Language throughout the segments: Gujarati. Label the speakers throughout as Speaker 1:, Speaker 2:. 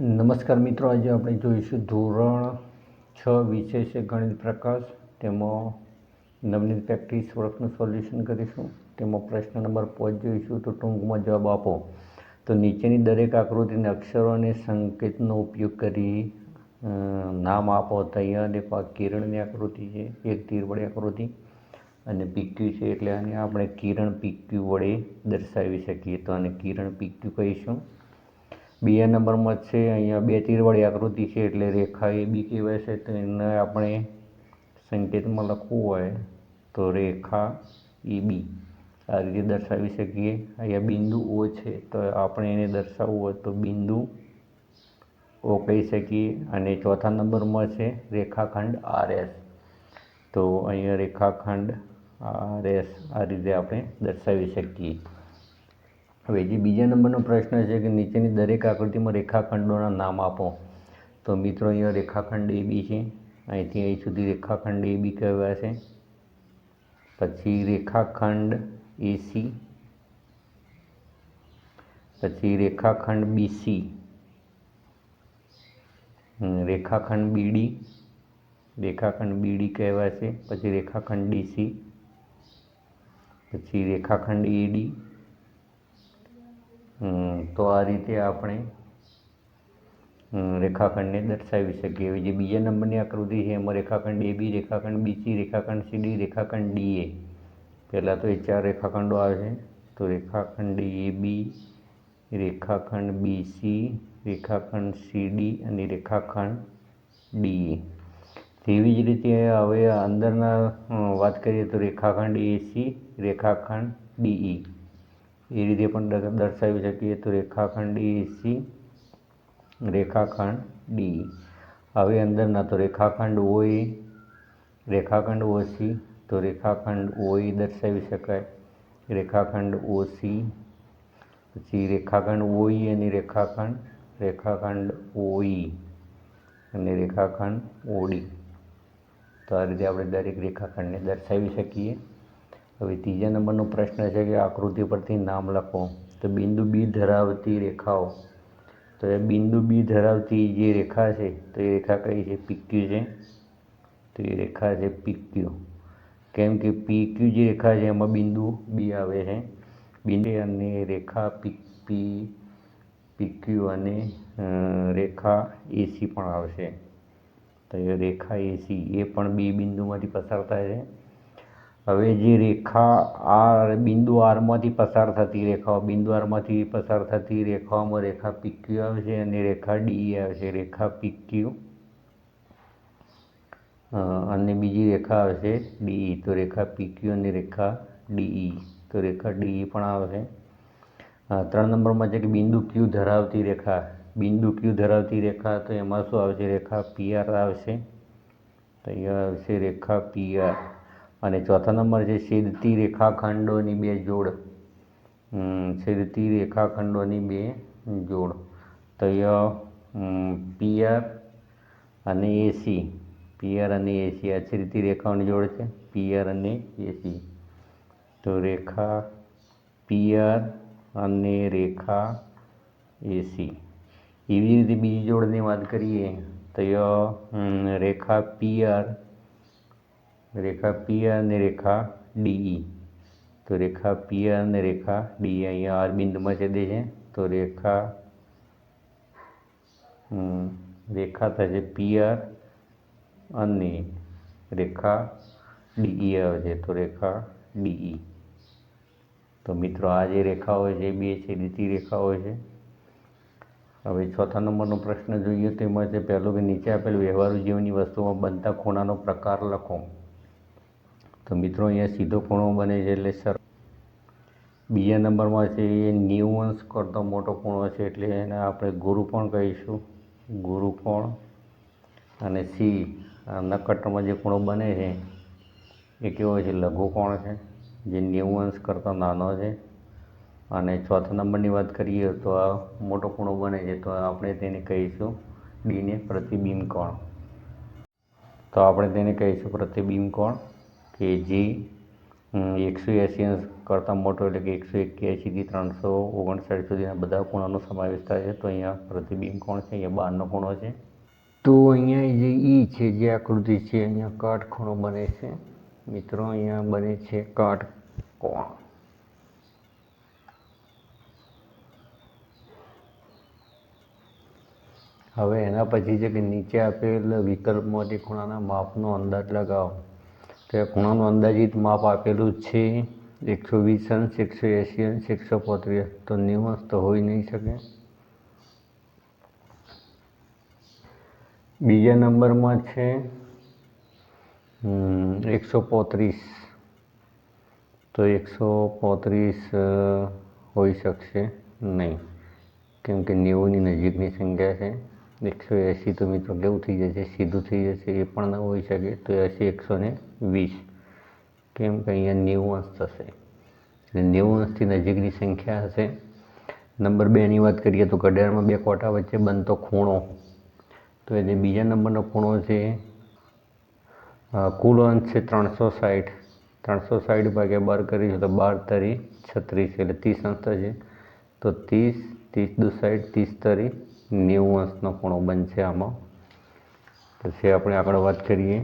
Speaker 1: નમસ્કાર મિત્રો, આજે આપણે જોઈશું ધોરણ 6 વિષય છે ગણિત પ્રકાશ. તેમાં નવનીત પ્રેક્ટિસ વર્કનું સોલ્યુશન કરીશું. તેમાં પ્રશ્ન નંબર 5 જોઈશું. તો ટૂંકમાં જવાબ આપો. તો નીચેની દરેક આકૃતિને અક્ષરો અને સંકેતનો ઉપયોગ કરી નામ આપો. તો અહીંયા દેખો, આ કિરણની આકૃતિ છે, એક તીર વડે આકૃતિ, અને પીક્યુ છે, એટલે આને આપણે કિરણ પીક્યુ વડે દર્શાવી શકીએ. તો આને કિરણ પીક્યુ કહીશું. બીજા નંબરમાં છે, અહીંયા બે તીરવાળી આકૃતિ છે, એટલે રેખા એ બી કહેવાય છે. તો એને આપણે સંકેતમાં લખવું હોય તો રેખા એ બી આ રીતે દર્શાવી શકીએ. અહીંયા બિંદુ ઓ છે, તો આપણે એને દર્શાવવું હોય તો બિંદુ ઓ કહી શકીએ. અને ચોથા નંબરમાં છે રેખાખંડ RS. તો અહીંયા રેખાખંડ RS આ રીતે આપણે દર્શાવી શકીએ. હવે જે બીજા નંબરનો પ્રશ્ન છે કે નીચેની દરેક આકૃતિમાં રેખાખંડોના નામ આપો. તો મિત્રો, અહીંયા રેખાખંડ AB છે, અહીંથી અહીં સુધી રેખાખંડ AB કહેવાય છે. પછી રેખાખંડ AC, પછી રેખાખંડ BC, રેખાખંડ BD કહેવાય છે. પછી રેખાખંડ DC, પછી રેખાખંડ AD. તો આ રીતે આપણે રેખાખંડને દર્શાવી શકીએ. હવે જે બીજા નંબરની આકૃતિ છે એમાં રેખાખંડ AB, રેખાખંડ BC, રેખાખંડ CD, રેખાખંડ DA. પહેલાં તો એ 4 રેખાખંડો આવે છે. તો રેખાખંડ AB, રેખાખંડ BC, રેખાખંડ CD અને રેખાખંડ DA. તેવી જ રીતે હવે અંદરના વાત કરીએ તો રેખાખંડ AC, રેખાખંડ DE એ રીતે પણ દર્શાવી શકીએ. તો રેખાખંડ AC, રેખાખંડ DE. હવે અંદરના તો રેખાખંડ OA, રેખાખંડ OC. તો રેખાખંડ OA દર્શાવી શકાય, રેખાખંડ OC, પછી રેખાખંડ OE અને રેખાખંડ OE અને રેખાખંડ OD. તો આ રીતે આપણે દરેક રેખાખંડને દર્શાવી શકીએ. હવે ત્રીજા નંબરનો પ્રશ્ન છે કે આકૃતિ પરથી નામ લખો. તો બિંદુ B ધરાવતી રેખાઓ. તો એ બિંદુ B ધરાવતી જે રેખા છે, તો એ રેખા કઈ છે? PQ છે. તો એ રેખા છે PQ. કેમ કે PQ જે રેખા છે એમાં બિંદુ B આવે છે. બિંદુ અને રેખા PQ અને રેખા AC પણ આવશે. તો એ રેખા AC એ પણ B બિંદુમાંથી પસાર થાય છે. હવે જે રેખા બિંદુ Rમાંથી પસાર થતી રેખાઓ, બિંદુ Rમાંથી પસાર થતી રેખાઓમાં રેખા PQ આવશે અને રેખા DE આવશે. રેખા PQ અને બીજી રેખા આવશે DE. તો રેખા PQ અને રેખા DE. તો રેખા DE પણ આવશે. 3 નંબરમાં છે કે બિંદુ Q ધરાવતી રેખા. બિંદુ Q ધરાવતી રેખા, તો એમાં શું આવશે? રેખા PR આવશે. તો અહીંયા આવશે રેખા PR. અને ચોથા નંબર છે છેદતી રેખાખંડોની બે જોડ. છેદતી રેખાખંડોની બે જોડ. તો અહીંયા PR અને AC. PR અને AC આ છેદતી રેખાઓની જોડ છે, PR અને AC. તો રેખા PR અને રેખા AC. એવી રીતે બીજી જોડની વાત કરીએ તો રેખા PR અને રેખા DE. તો રેખા PR અને રેખા DE અહીંયા R બિંદુમાં છેદે છે. તો રેખા થશે PR અને રેખા DE આવશે. તો રેખા DE. તો મિત્રો, આ જે રેખાઓ છે બે છેદતી રેખાઓ છે. હવે ચોથા નંબરનો પ્રશ્ન જોઈએ. તેમાં છે પહેલું કે નીચે આપેલ વ્યવહારુ જીવનની વસ્તુમાં બનતા ખૂણાનો પ્રકાર લખો. તો મિત્રો, અહીંયા સીધો ખૂણો બને છે એટલે સર. બીજા નંબરમાં છે એ 90 અંશ કરતો મોટો ખૂણો છે, એટલે એને આપણે ગુરુકોણ કહીશું. ગુરુકોણ. અને C નક્ષત્રમાં જે ખૂણો બને છે એ કેવો છે? લઘુકોણ છે, જે 90 અંશ કરતાં નાનો છે. અને ચોથા નંબરની વાત કરીએ તો આ મોટો ખૂણો બને છે, તો આપણે તેને કહીશું Dને પ્રતિબિંબ કોણ. તો આપણે તેને કહીશું પ્રતિબિંબ કોણ, કે જે 180 અંશ કરતાં મોટો એટલે કે 181થી 359 સુધીના બધા ખૂણાનો સમાવેશ થાય છે. તો અહીંયા પ્રતિબિંબ કોણ છે? અહીંયા બહારનો ખૂણો છે. તો અહીંયા જે ઈ છે, જે આકૃતિ છે, અહીંયા કાટખૂણો બને છે મિત્રો. અહીંયા બને છે કાટકોણ. હવે એના પછી છે કે નીચે આપેલ વિકલ્પમાંથી ખૂણાના માપનો અંદાજ લગાવો. તો એ ખૂણાનું અંદાજિત માપ આપેલું છે 120 અંશ, 180 અંશ, 135. તો 90 અંશ તો હોઈ નહીં શકે. બીજા નંબરમાં છે 135. તો 135 હોઈ શકશે નહીં, કેમ કે 90ની નજીકની સંખ્યા છે. 180 તો મિત્રો કેવું થઈ જશે? સીધું થઈ જશે. એ પણ ન હોઈ શકે. તો એ હશે 120, કેમ કે અહીંયા 90 અંશ થશે. એટલે 90 અંશથી નજીકની સંખ્યા હશે. નંબર 2ની વાત કરીએ તો ઘડિયાળમાં બે કોટા વચ્ચે બનતો ખૂણો. તો એ જે બીજા નંબરનો ખૂણો છે, કુલ અંશ છે 360. 360 ભાગ્યા 12 કરીશું તો 12 તરી 36, એટલે 30 અંશ થશે. તો 30, 30 દુ 60, 30 તરી 90 અંશનો ખૂણો બનશે આમાં. પછી આપણે આગળ વાત કરીએ.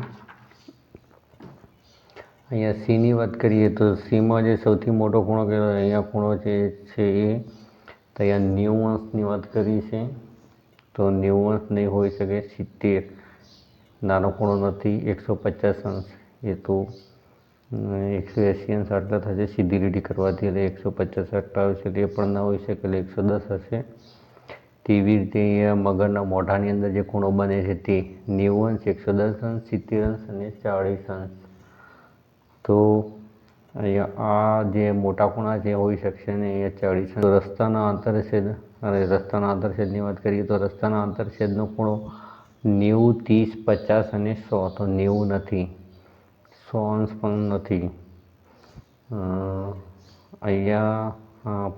Speaker 1: અહીંયા સીની વાત કરીએ તો સીમાં જે સૌથી મોટો ખૂણો કહેવાય, અહીંયા ખૂણો છે એ તો અહીંયા 90 અંશની વાત કરી છે. તો 90 અંશ નહીં હોઈ શકે. 70 નાનો ખૂણો નથી. 150 અંશ એ તો 180 અંશ આટલા થશે સીધી લીટી કરવાથી, એટલે 150 આટલા આવશે, એટલે એ પણ ના હોઈ શકે, એટલે 110 હશે. તેવી રીતે અહીંયા મગરના મોઢાની અંદર જે ખૂણો બને છે તે 90 અંશ, 110 અંશ, 70 અંશ અને 40 અંશ. તો અહીંયા આ જે મોટા ખૂણા છે હોઈ શકશે ને અહીંયા 40 અંશ. તો રસ્તાના આંતરછેદ અને રસ્તાના આંતરછેદની વાત કરીએ તો રસ્તાના આંતરછેદનો ખૂણો 90, 30, 50 અને 100. તો 90 નથી, 100 અંશ પણ નથી. અહીંયા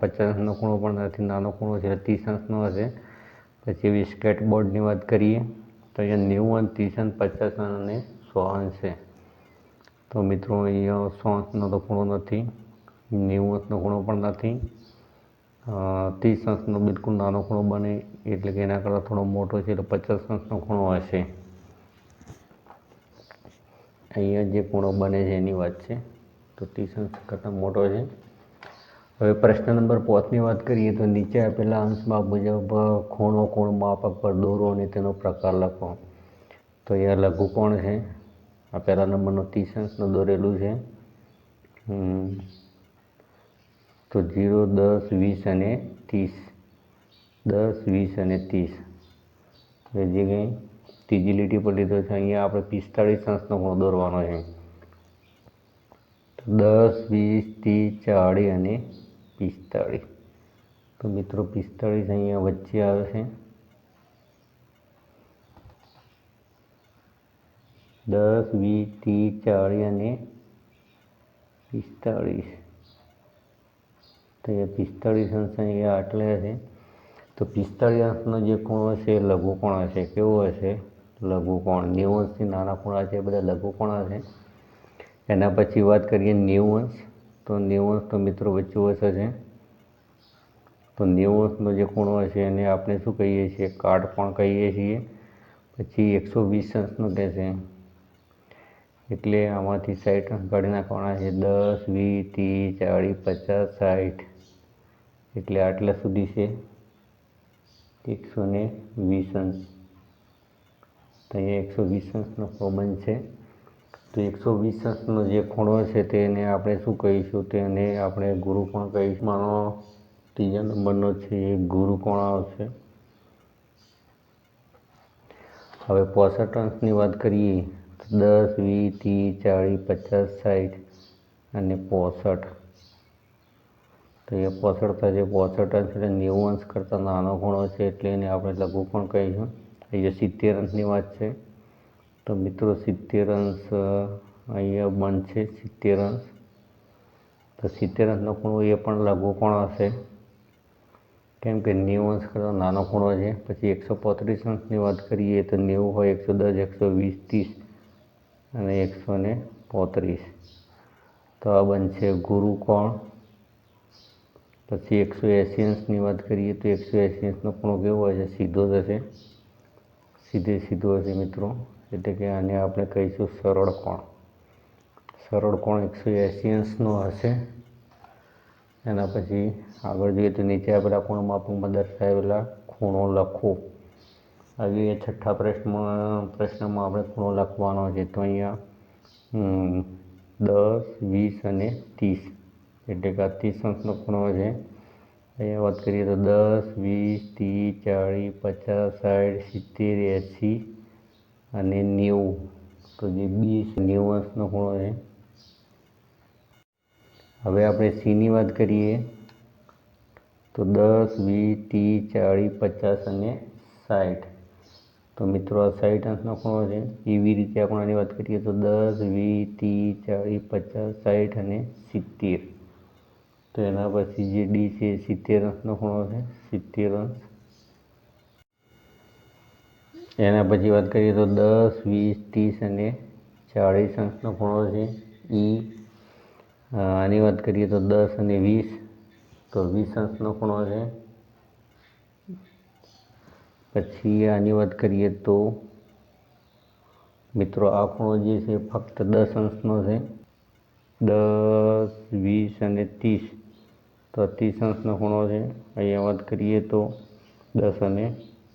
Speaker 1: 50 અંશનો ખૂણો પણ નથી, નાનો ખૂણો છે, 30 અંશનો હશે. પછી એવી સ્કેટબોર્ડની વાત કરીએ તો અહીંયા 90 અંશ, 30 અંશ, 50 અંશ અને 100 અંશ છે. તો મિત્રો અહીંયા 100 અંશનો તો ખૂણો નથી, 90 અંશનો ખૂણો પણ નથી. 30 અંશનો બિલકુલ નાનો ખૂણો બને, એટલે કે એના કરતાં થોડો મોટો છે, એટલે 50 અંશનો ખૂણો હશે. અહીંયા જે ખૂણો બને છે એની વાત છે. તો 30 અંશ કરતાં મોટો છે. હવે પ્રશ્ન નંબર 5ની વાત કરીએ તો નીચે આપેલા અંશ માપ મુજબ ખૂણો કોણ માપક પર દોરો અને તેનો પ્રકાર લખો. તો અહીંયા લઘુકોણ છે. આ પહેલા નંબરનો 30 અંશનો દોરેલું છે. તો 0, 10, 20 અને 30. 10, 20 અને 30. એ જે કંઈ ત્રીજી લીટી પર લીધો છે. અહીંયા આપણે 45 અંશનો ખૂણો દોરવાનો છે. તો 10, 20, 30, 40 અને 45. તો મિત્રો 45 અહીંયા વચ્ચે આવે છે. 10, 20, 30, 40 અને 45. તો એ 45 અંશ અહીંયા આટલે હશે. તો 45 અંશનો જે ખૂણો છે એ લઘુકોણ હશે. કેવો હશે? લઘુકોણ. 90 અંશથી નાના ખૂણા છે એ બધા લઘુકોણ હશે. એના પછી વાત કરીએ 90 અંશ. તો 90 અંશ તો મિત્રો વચ્ચે હશે. તો 90 અંશનો જે ખૂણો હશે એને આપણે શું કહીએ છીએ? કાટકોણ કહીએ છીએ. પછી 120 અંશનો કહેશે, એટલે આમાંથી 60 અંશ કાઢી નાખવાના છે. 10, 20, 30, 40, 50, 60, એટલે આટલા સુધી છે 120 અંશ. તો અહીંયા 120 અંશનો ખૂણો બનશે. તો 120 અંશનો જે ખૂણો છે તેને આપણે શું કહીશું? તેને આપણે ગુરુકોણ કહીશું. માનો ત્રીજા નંબરનો છે એ ગુરુકોણ આવશે. હવે 65 અંશની વાત કરીએ તો 10, 20, 30, 40, 50, 60 અને 65. તો એ 65 થશે. 65 અંશ એટલે 90 અંશ કરતાં નાનો ખૂણો છે, એટલે એને આપણે લઘુકોણ કહીશું. અહીંયા 70 અંશની વાત છે. તો મિત્રો 70 અંશ અહીંયા બનશે. 70 અંશ. તો 70 અંશનો ખૂણો એ પણ લઘુકોણ હશે, કેમ કે 90 અંશ કરતાં નાનો ખૂણો છે. પછી 135 અંશની વાત કરીએ તો 90 હોય, 110, 120, 30 અને 135. તો આ બનશે ગુરુકોણ. પછી 180 અંશની વાત કરીએ તો 180 અંશનો ખૂણો કેવો હશે? સીધો જ હશે, સીધો હશે મિત્રો. એટલે કે આને આપણે કહીશું સરળ કોણ. સરળ કોણ 180 અંશનો હશે. એના પછી આગળ જોઈએ તો નીચે આપેલા કોણ માપકમાં દર્શાવેલા ખૂણો લખો. આવી છઠ્ઠા પ્રશ્નમાં આપણે ખૂણો લખવાનો છે. તો અહીંયા 10, 20 અને 30, એટલે કે આ 30 અંશનો ખૂણો છે. અહીંયા વાત કરીએ તો 10, 20, 30, 40, 50, 60, 70, 80 અને 90. તો જે 90 અંશનો ખૂણો છે. હવે આપણે સીની વાત કરીએ તો 10, 20, 30, 40, 50 અને 60. તો મિત્રો આ 60 અંશનો ખૂણો છે. એવી રીતે આપણે આની વાત કરીએ તો 10, 20, 30, 40, 50, 60 અને 70. તો એના પછી જે ડી છે 70 અંશનો ખૂણો છે, 70 અંશ. એના પછી વાત કરીએ તો 10, 20, 30 અને 40 અંશનો ખૂણો છે, ઈ. આની વાત કરીએ તો 10 અને 20, તો 20 અંશનો ખૂણો છે. પછી આની વાત કરીએ તો મિત્રો આ ખૂણો જે છે ફક્ત 10 અંશનો છે. 10, 20 અને 30, તો 30 અંશનો ખૂણો છે. અહીંયા વાત કરીએ તો 10 અને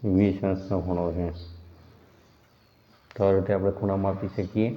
Speaker 1: 20 અંશનો ખૂણો છે. તો આ રીતે આપણે ખૂણા માપી શકીએ.